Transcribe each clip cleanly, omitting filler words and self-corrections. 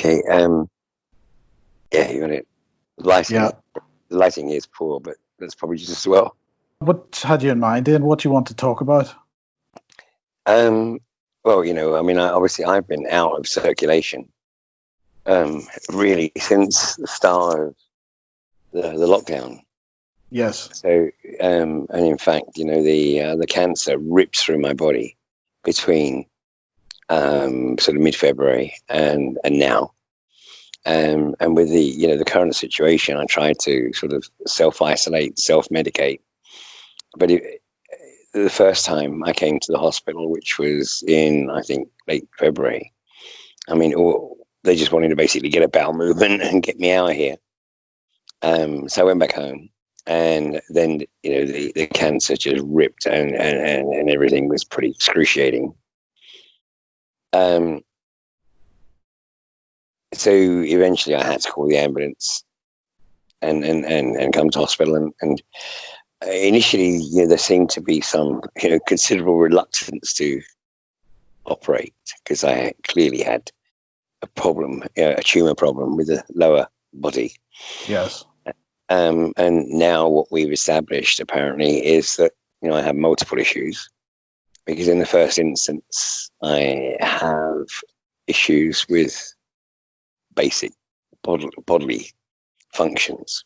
Okay. Yeah, you got it. Lighting. Yeah. The lighting is poor, but that's probably just as well. What had you in mind, Ian? What do you want to talk about? Well, obviously I've been out of circulation, really since the start of the lockdown. Yes. So, and in fact, the cancer ripped through my body between sort of mid-February and now. And with the current situation, I tried to sort of self-isolate, self-medicate. But the first time I came to the hospital, which was in, I think, late February, I mean, they just wanted to basically get a bowel movement and get me out of here. So I went back home, and then the cancer just ripped, and everything was pretty excruciating. So eventually I had to call the ambulance and come to hospital, and initially, there seemed to be some considerable reluctance to operate because I clearly had a problem, a tumor problem with the lower body. Yes. And now what we've established apparently is that I have multiple issues, because in the first instance I have issues with basic bodily functions.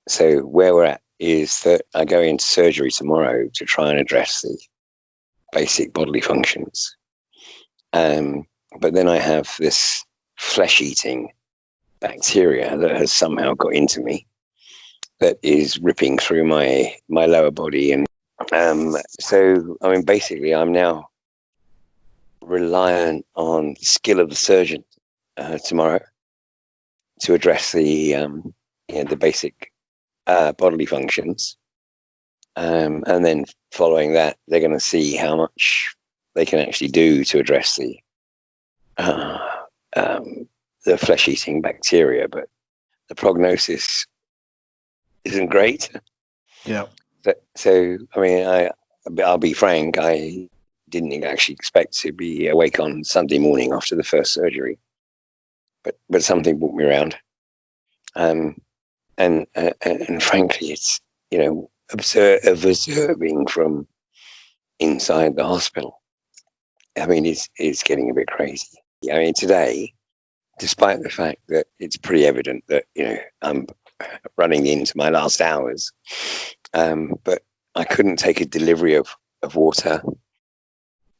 So where we're at is that I go into surgery tomorrow to try and address the basic bodily functions. But then I have this flesh-eating bacteria that has somehow got into me, that is ripping through my lower body. And so, I mean, basically, I'm now reliant on the skill of the surgeon tomorrow to address the basic bodily functions. And then following that, they're going to see how much they can actually do to address the flesh-eating bacteria. But the prognosis isn't great. Yeah. So I mean, I'll be frank, I didn't actually expect to be awake on Sunday morning after the first surgery, but something brought me around. And frankly, it's observing from inside the hospital, I mean, it's getting a bit crazy. I mean, today, despite the fact that it's pretty evident that I'm running into my last hours, but I couldn't take a delivery of water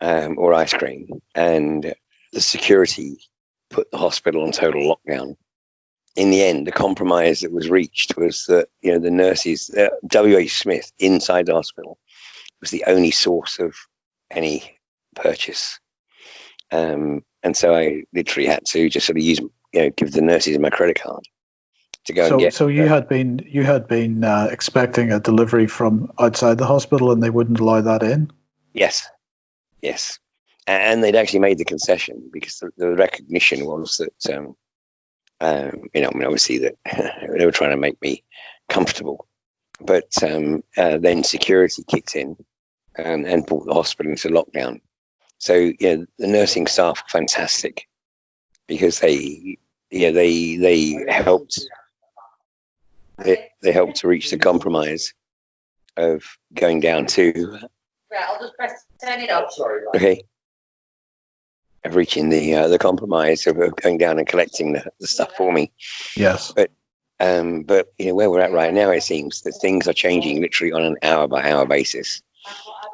or ice cream, and the security put the hospital on total lockdown. In the end, the compromise that was reached was that the nurses, W.H. Smith inside the hospital, was the only source of any purchase, and so I literally had to just sort of use, give the nurses my credit card to go and get. So you had been expecting a delivery from outside the hospital, and they wouldn't allow that in? Yes, and they'd actually made the concession because the recognition was that. I mean, obviously that they were trying to make me comfortable, but then security kicked in and brought the hospital into lockdown. So the nursing staff were fantastic, because they helped. They helped to reach the compromise of going down to. Right, I'll just turn it off. Sorry. Okay. Of reaching the compromise of going down and collecting the stuff for me. Yes. But where we're at right now, it seems that things are changing literally on an hour by hour basis.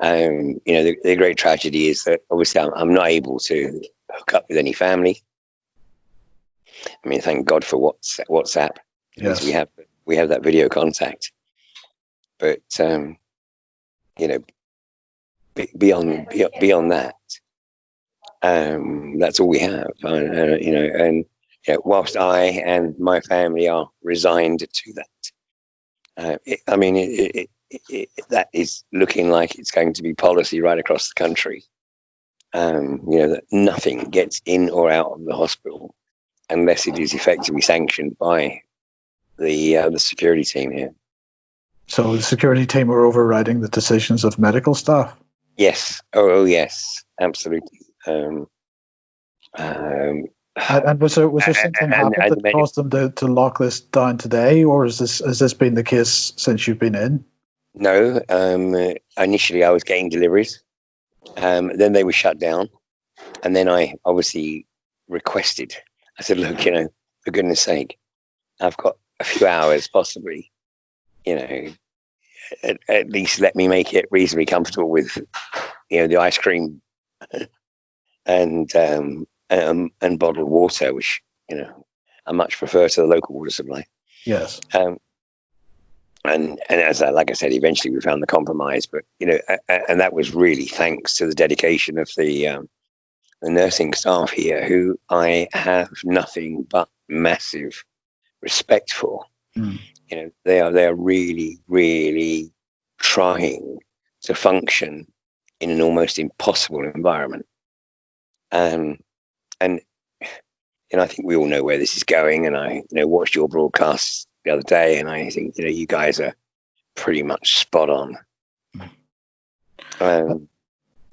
The great tragedy is that obviously I'm not able to hook up with any family. I mean, thank God for WhatsApp. Yes. We have that video contact. But beyond that. That's all we have, and whilst I and my family are resigned to that, that is looking like it's going to be policy right across the country. That nothing gets in or out of the hospital unless it is effectively sanctioned by the security team here. So the security team are overriding the decisions of medical staff? Yes. Oh yes, absolutely. And was there something and happened and that caused them to lock this down today, or has this been the case since you've been in? no, initially I was getting deliveries, then they were shut down, and then I obviously requested. I said, look, for goodness sake, I've got a few hours, possibly, at least let me make it reasonably comfortable with, the ice cream and bottled water, which I much prefer to the local water supply. Yes. And as like I said, eventually we found the compromise. But and that was really thanks to the dedication of the nursing staff here, who I have nothing but massive respect for. Mm. They are really, really trying to function in an almost impossible environment. And I think we all know where this is going. And I watched your broadcasts the other day, and I think you guys are pretty much spot on. Go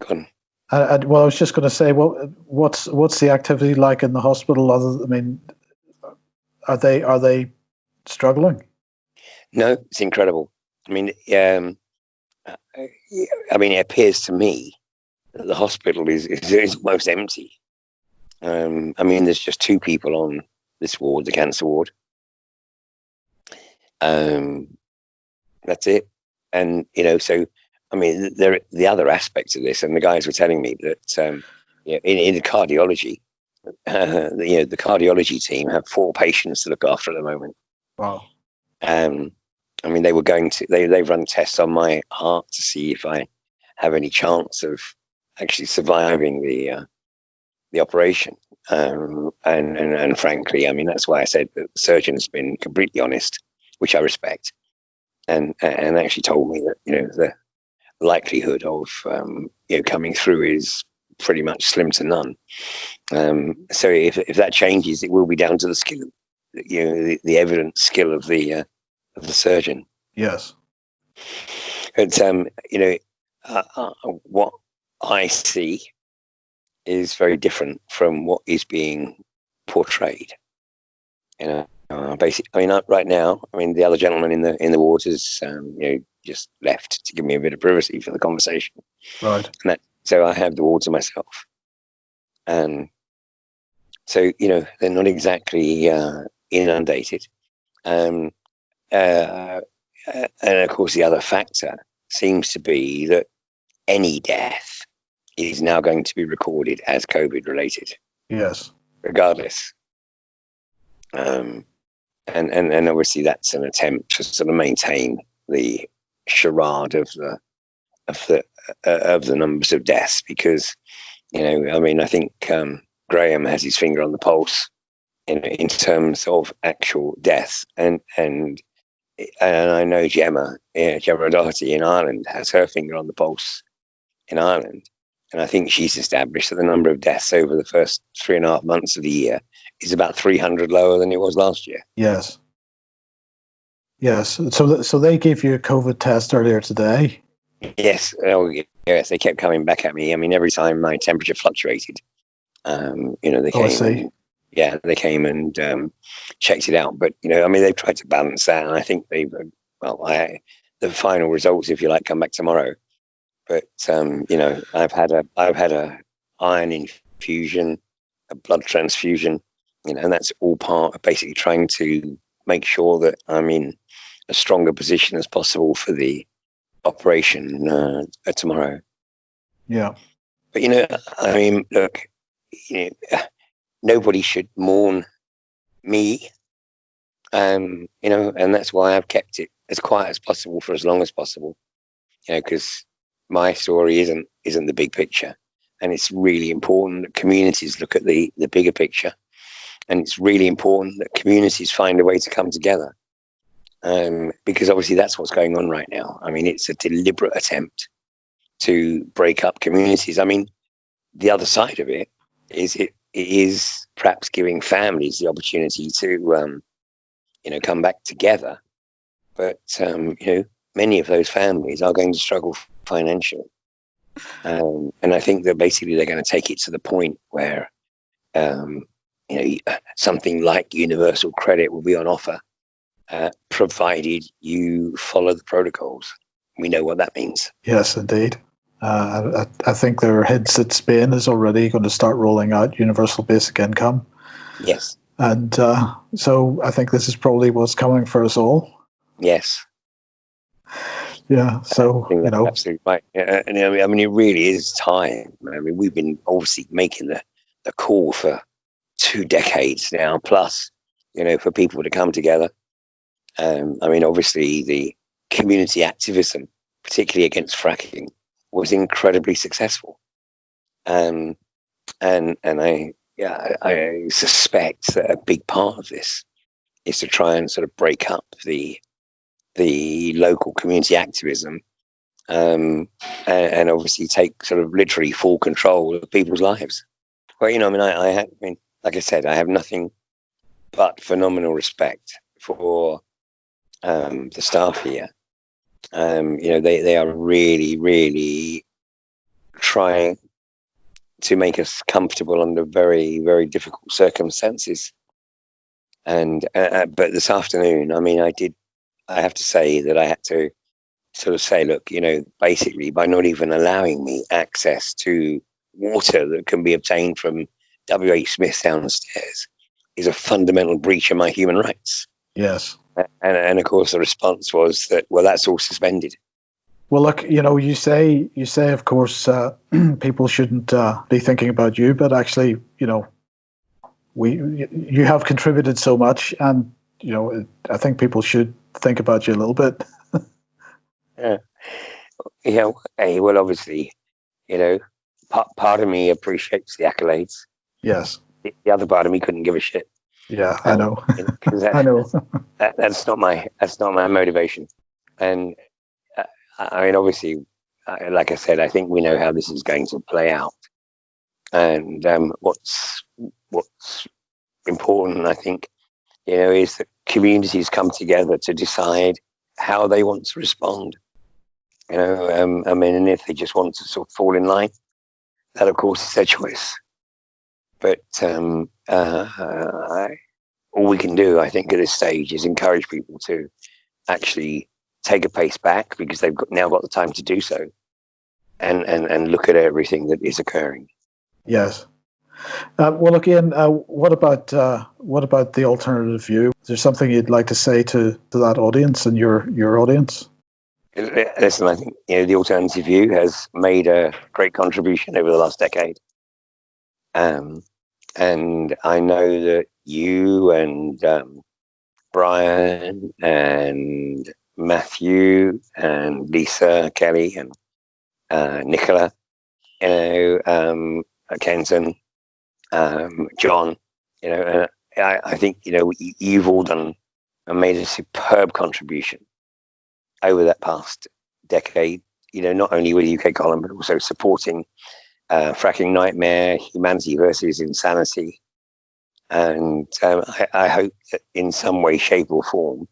on. Well, I was just going to say, what's the activity like in the hospital? Are they struggling? No, it's incredible. It appears to me that the hospital is almost empty. There's just 2 people on this ward, the cancer ward. That's it. And so there the other aspects of this, and the guys were telling me that in cardiology, the cardiology team have 4 patients to look after at the moment. Wow. They were they've run tests on my heart to see if I have any chance of actually surviving the operation. And frankly, that's why I said that the surgeon's been completely honest, which I respect, and actually told me that the likelihood of coming through is pretty much slim to none. So if that changes, it will be down to the skill, the evident skill of the surgeon. Yes. But what I see is very different from what is being portrayed. Basically, right now, the other gentleman in the ward has just left to give me a bit of privacy for the conversation. Right. So I have the ward to myself, and so they're not exactly inundated. And of course, the other factor seems to be that any death is now going to be recorded as COVID related. Yes. Regardless. And obviously that's an attempt to sort of maintain the charade of the numbers of deaths, because I think Graham has his finger on the pulse in terms of actual deaths, and I know Gemma O'Doherty in Ireland has her finger on the pulse in Ireland, and I think she's established that the number of deaths over the first 3.5 months of the year is about 300 lower than it was last year. Yes. Yes. So they gave you a COVID test earlier today? Yes. Oh, yes. They kept coming back at me. Every time my temperature fluctuated, they came. They came and checked it out. But they've tried to balance that, and I think the final results, if you like, come back tomorrow. But I've had a iron infusion, a blood transfusion, and that's all part of basically trying to make sure that I'm in a stronger position as possible for the operation tomorrow. Yeah. But look, nobody should mourn me, and that's why I've kept it as quiet as possible for as long as possible, because my story isn't the big picture, and it's really important that communities look at the bigger picture, and it's really important that communities find a way to come together, because obviously that's what's going on right now. It's a deliberate attempt to break up communities. The other side of it is it is perhaps giving families the opportunity to come back together, but many of those families are going to struggle financially, and I think that basically they're going to take it to the point where something like universal credit will be on offer, provided you follow the protocols. We know what that means. Yes, indeed. I think there are hints that Spain is already going to start rolling out universal basic income. Yes. And so I think this is probably what's coming for us all. Yes. Yeah. So, absolutely right. And I mean, it really is time. I mean, we've been obviously making the call for 2 decades now, plus, for people to come together. I mean, obviously, the community activism, particularly against fracking, was incredibly successful. And I suspect that a big part of this is to try and sort of break up the local community activism, and obviously take sort of literally full control of people's lives. Well, I mean, like I said, I have nothing but phenomenal respect for the staff here. They are really, really trying to make us comfortable under very, very difficult circumstances. And but this afternoon, I mean, I have to say that I had to sort of say, look, basically by not even allowing me access to water that can be obtained from W.H. Smith downstairs is a fundamental breach of my human rights. Yes. And of course the response was that, well, that's all suspended. Well, look, you say, of course, people shouldn't be thinking about you, but actually, you have contributed so much, and I think people should think about you a little bit. Yeah. Hey, well, obviously, part of me appreciates the accolades. Yes. The other part of me couldn't give a shit. Yeah, I know. I know. That's not my motivation. And I mean, obviously, like I said, I think we know how this is going to play out. And what's important, I think, is that communities come together to decide how they want to respond. I mean, and if they just want to sort of fall in line, that of course is their choice. But all we can do, I think, at this stage is encourage people to actually take a pace back, because they've now got the time to do so, and look at everything that is occurring. Yes. Well, look, Ian, what about the alternative view? Is there something you'd like to say to that audience and your audience? Listen, I think the alternative view has made a great contribution over the last decade, and I know that you and Brian and Matthew and Lisa Kelly and Nicola, Kenton, John, I think you've all done and made a superb contribution over that past decade. Not only with UK Column, but also supporting Fracking Nightmare, Humanity versus Insanity. And I hope that in some way, shape or form,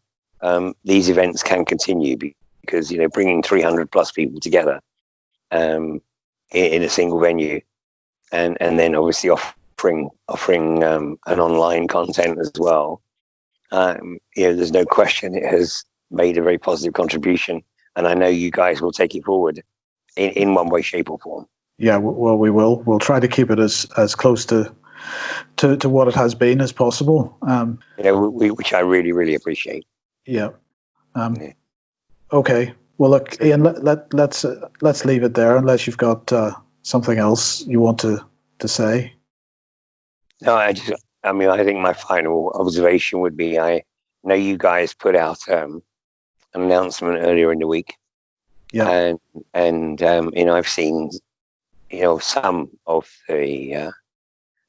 these events can continue, because, bringing 300 plus people together in a single venue, and then obviously offering an online content as well. There's no question it has made a very positive contribution, and I know you guys will take it forward in one way, shape or form. Yeah, well, we will. We'll try to keep it as close to what it has been as possible. Which I really, really appreciate. Yeah. Okay. Well, look, Ian, let's leave it there, unless you've got something else you want to say. No, I think my final observation would be, I know you guys put out an announcement earlier in the week. Yeah. And I've seen some of the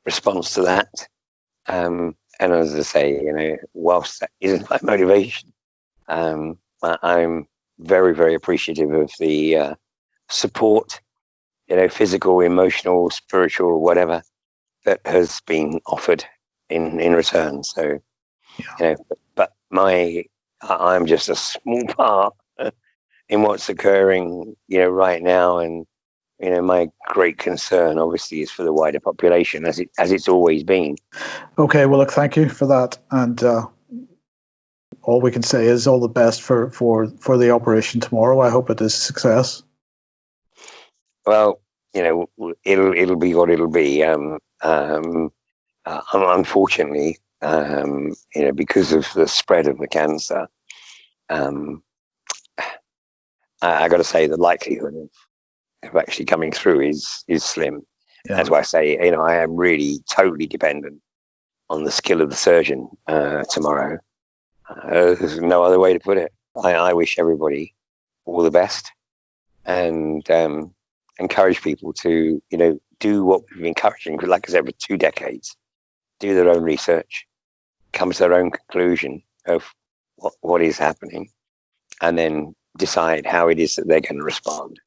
response to that, and as I say, whilst that isn't my motivation, I'm very, very appreciative of the support, physical, emotional, spiritual, whatever, that has been offered in return. So, but I'm just a small part in what's occurring, right now, and my great concern obviously is for the wider population, as it's always been. Okay, well, look, thank you for that, and all we can say is all the best for the operation tomorrow. I hope it is a success. Well, it'll be what it'll be. Unfortunately, because of the spread of the cancer, I got to say the likelihood of actually coming through is slim. Yeah. That's why I say, I am really totally dependent on the skill of the surgeon tomorrow. There's no other way to put it. I wish everybody all the best, and encourage people to, do what we've been encouraging, like I said, for 2 decades. Do their own research, come to their own conclusion of what is happening, and then decide how it is that they're going to respond.